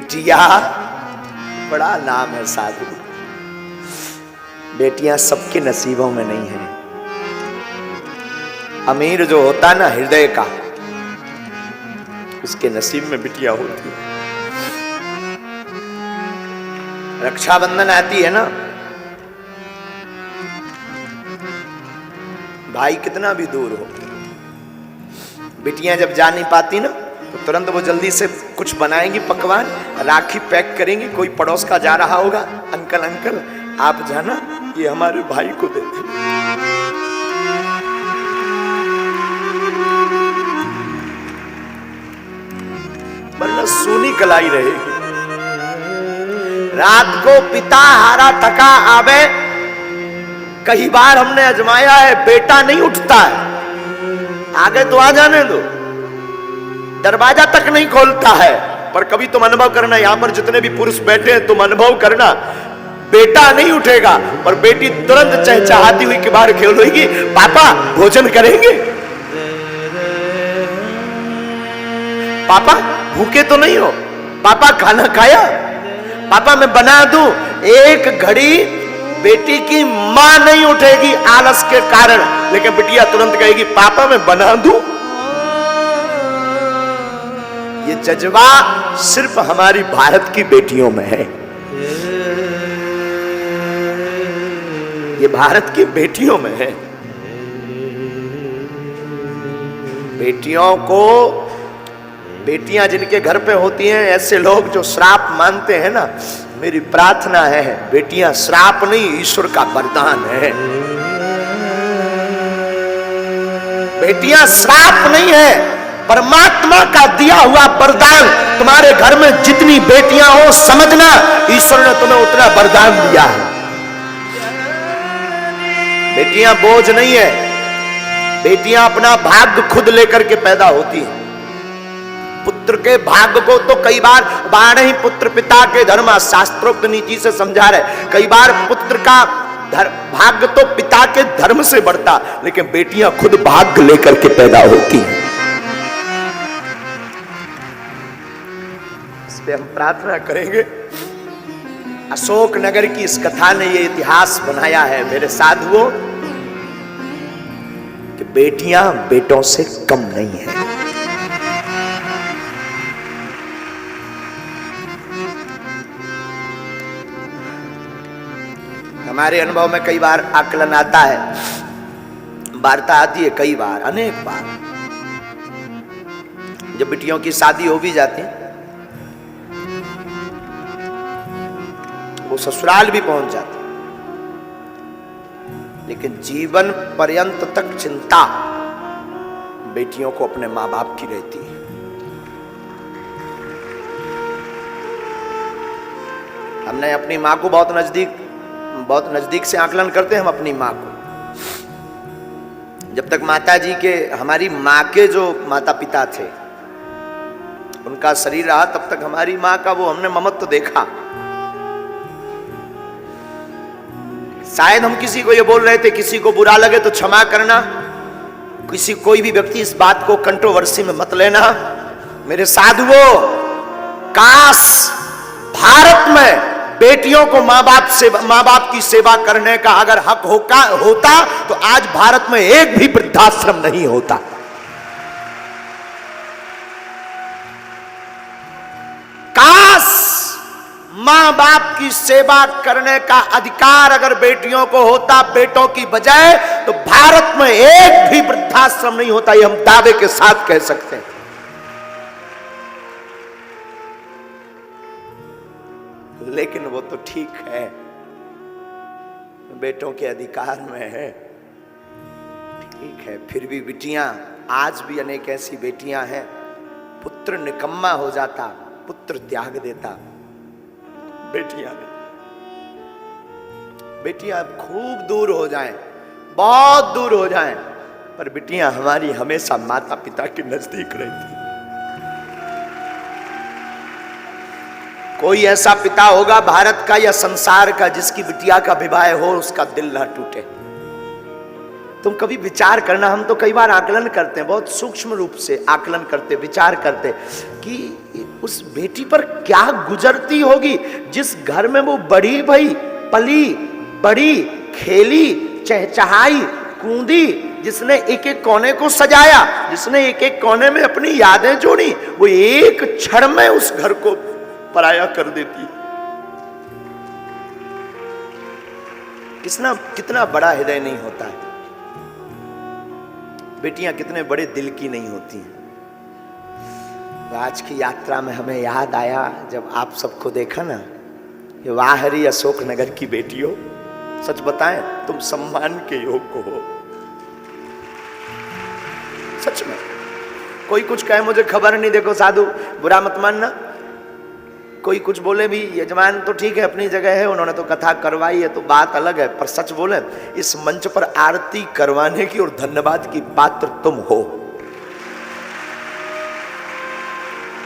बेटिया बड़ा नाम है साधु। बेटियां सबके नसीबों में नहीं है। अमीर जो होता ना हृदय का, उसके नसीब में बिटिया होती है। रक्षाबंधन आती है ना, भाई कितना भी दूर हो, बिटियां जब जा नहीं पाती ना तो तुरंत वो जल्दी से कुछ बनाएंगी पकवान, राखी पैक करेंगी। कोई पड़ोस का जा रहा होगा, अंकल अंकल आप जाना, ये हमारे भाई को दे दे। वरना सोनी कलाई रहेगी। रात को पिता हारा थका आवे, कई बार हमने आजमाया है, बेटा नहीं उठता है। आगे तो आ जाने दो, दरवाजा तक नहीं खोलता है। पर कभी तुम अनुभव करना, यहां पर जितने भी पुरुष बैठे हैं तुम अनुभव करना, बेटा नहीं उठेगा पर बेटी तुरंत चहचहाती हुई के बाहर खेलेगी, पापा भोजन करेंगे, पापा भूखे तो नहीं हो, पापा खाना खाया, पापा मैं बना दूं। एक घड़ी बेटी की मां नहीं उठेगी आलस के कारण, लेकिन बिटिया तुरंत कहेगी पापा मैं बना दूं। ये जज्बा सिर्फ हमारी भारत की बेटियों में है। ये भारत की बेटियों में है। बेटियों को, बेटियां जिनके घर पे होती हैं, ऐसे लोग जो श्राप मानते हैं ना, मेरी प्रार्थना है बेटियां श्राप नहीं, ईश्वर का वरदान है। बेटियां श्राप नहीं है, परमात्मा का दिया हुआ वरदान। तुम्हारे घर में जितनी बेटियां हो, समझना ईश्वर ने तुम्हें उतना वरदान दिया है। बेटियां बोझ नहीं है, बेटियां अपना भाग्य खुद लेकर के पैदा होती हैं। पुत्र के भाग्य को तो कई बार बाण ही पुत्र पिता के धर्म, शास्त्रोक्त नीति से समझा रहे। कई बार पुत्र का भाग्य तो पिता के धर्म से बढ़ता, लेकिन बेटियां खुद भाग्य लेकर के पैदा होती हैं। इस पे हम प्रार्थना करेंगे। अशोक नगर की इस कथा ने ये इतिहास बनाया है मेरे साधुओं, कि बेटियां बेटों से कम नहीं है। हमारे अनुभव में कई बार आकलन आता है, वार्ता आती है, कई बार, अनेक बार, जब बिटियों की शादी हो भी जाती, वो ससुराल भी पहुंच जाती, लेकिन जीवन पर्यंत तक चिंता बेटियों को अपने मां बाप की रहती है। हमने अपनी मां को बहुत नजदीक से आकलन करते हैं हम अपनी मां को। जब तक माता जी के, हमारी मां के जो माता पिता थे, उनका शरीर रहा, तब तक हमारी मां का वो हमने ममत्व देखा। शायद हम किसी को ये बोल रहे थे, किसी को बुरा लगे तो क्षमा करना, कोई भी व्यक्ति इस बात को कंट्रोवर्सी में मत लेना। मेरे साधुओं, काश भारत में बेटियों को मां बाप की सेवा करने का अगर हक होता तो आज भारत में एक भी वृद्धाश्रम नहीं होता। काश मां बाप की सेवा करने का अधिकार अगर बेटियों को होता बेटों की बजाय, तो भारत में एक भी वृद्धाश्रम नहीं होता। ये हम दावे के साथ कह सकते हैं। लेकिन वो तो ठीक है, बेटों के अधिकार में है, ठीक है। फिर भी बेटियां, आज भी अनेक ऐसी बेटियां हैं, पुत्र निकम्मा हो जाता, पुत्र त्याग देता, बेटियां नहीं। बेटियां खूब दूर हो जाएं, बहुत दूर हो जाएं, पर बेटियां हमारी हमेशा माता पिता के नजदीक रहती। कोई ऐसा पिता होगा भारत का या संसार का जिसकी बिटिया का विवाह हो उसका दिल ना टूटे। तुम कभी विचार करना, हम तो कई बार आकलन करते हैं, बहुत सूक्ष्म रूप से आकलन करते, विचार करते कि उस बेटी पर क्या गुजरती होगी जिस घर में वो बड़ी भई, पली बड़ी, खेली, चहचहाई, कूदी, जिसने एक एक कोने को सजाया, जिसने एक एक कोने में अपनी यादें जोड़ी, वो एक क्षण में उस घर को पराया कर देती। कितना बड़ा हृदय नहीं होता है। बेटियां कितने बड़े दिल की नहीं होती हैं। आज की यात्रा में हमें याद आया जब आप सबको देखा ना, ये वाह हरी अशोक नगर की बेटियों, सच बताएं तुम सम्मान के योग्य हो। सच में कोई कुछ कहे मुझे खबर नहीं, देखो साधु बुरा मत मानना, कोई कुछ बोले भी, यजमान तो ठीक है अपनी जगह है, उन्होंने तो कथा करवाई है तो बात अलग है, पर सच बोले इस मंच पर आरती करवाने की और धन्यवाद की पात्र तुम हो।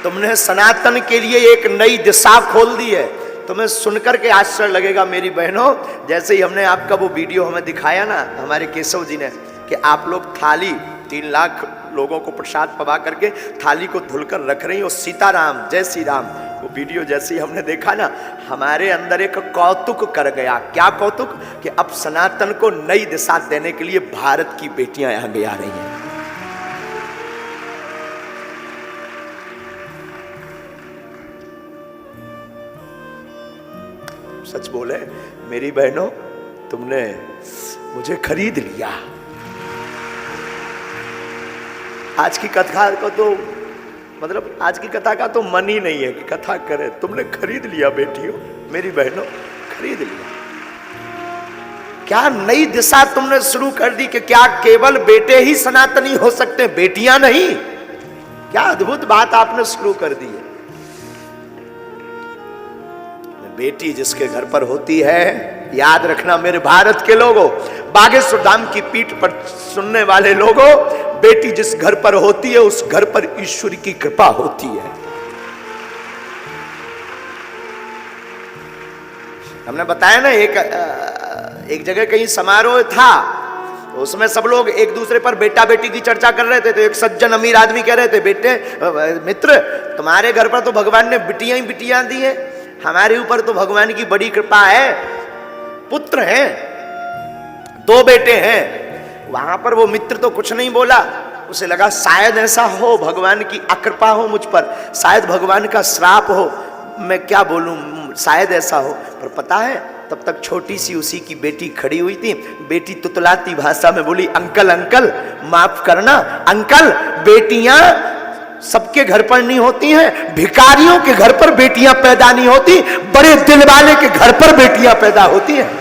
तुमने सनातन के लिए एक नई दिशा खोल दी है। तुम्हें सुनकर के आश्चर्य लगेगा मेरी बहनों, जैसे ही हमने आपका वो वीडियो हमें दिखाया ना हमारे केशव जी ने, कि आप लोग थाली 3 लाख लोगों को प्रसाद पवा करके थाली को धुलकर रख रही हो, सीताराम जय श्री राम, वो वीडियो जैसे ही हमने देखा ना, हमारे अंदर एक कौतुक कर गया। क्या कौतुक? कि अब सनातन को नई दिशा देने के लिए भारत की बेटियां आगे आ रही हैं। सच बोले मेरी बहनों, तुमने मुझे खरीद लिया। आज की कथा को तो मतलब आज की कथा का तो मन ही नहीं है कि कथा करे, तुमने खरीद लिया बेटियों, मेरी बहनों खरीद लिया। क्या नई दिशा तुमने शुरू कर दी कि क्या केवल बेटे ही सनातनी हो सकते, बेटियां नहीं? क्या अद्भुत बात आपने शुरू कर दी है। बेटी जिसके घर पर होती है, याद रखना मेरे भारत के लोगों, बागेश्वर धाम की पीठ पर सुनने वाले लोगों, बेटी जिस घर पर होती है उस घर पर ईश्वर की कृपा होती है। हमने बताया ना एक जगह कहीं समारोह था, तो उसमें सब लोग एक दूसरे पर बेटा बेटी की चर्चा कर रहे थे। तो एक सज्जन अमीर आदमी कह रहे थे, बेटे मित्र तुम्हारे घर पर तो भगवान ने बिटियां ही बिटियां दी है, हमारे ऊपर तो भगवान की बड़ी कृपा है, पुत्र हैं, 2 बेटे हैं। वहां पर वो मित्र तो कुछ नहीं बोला, उसे लगा शायद ऐसा हो भगवान की अकृपा हो मुझ पर, शायद भगवान का श्राप हो, मैं क्या बोलूं, शायद ऐसा हो। पर पता है तब तक छोटी सी उसी की बेटी खड़ी हुई थी। बेटी तुतलाती भाषा में बोली, अंकल अंकल माफ करना अंकल, बेटियां सबके घर पर नहीं होती हैं, भिखारियों के घर पर बेटियां पैदा नहीं होती, बड़े दिल वाले के घर पर बेटियां पैदा होती हैं।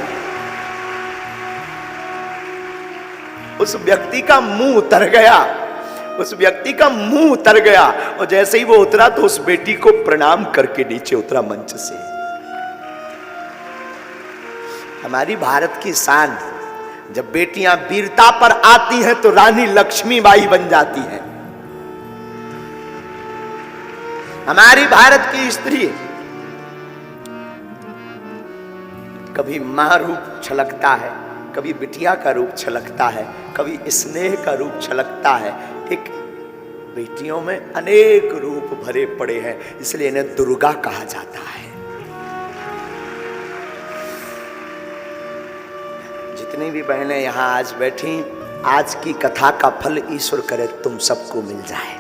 उस व्यक्ति का मुंह उतर गया, उस व्यक्ति का मुंह उतर गया, और जैसे ही वो उतरा तो उस बेटी को प्रणाम करके नीचे उतरा मंच से। हमारी भारत की शान, जब बेटियां वीरता पर आती हैं तो रानी लक्ष्मीबाई बन जाती हैं। हमारी भारत की स्त्री कभी मां रूप छलकता है, कभी बिटिया का रूप छलकता है, कभी स्नेह का रूप छलकता है। एक बेटियों में अनेक रूप भरे पड़े हैं, इसलिए इन्हें दुर्गा कहा जाता है। जितनी भी बहनें यहां आज बैठी, आज की कथा का फल ईश्वर करे तुम सबको मिल जाए।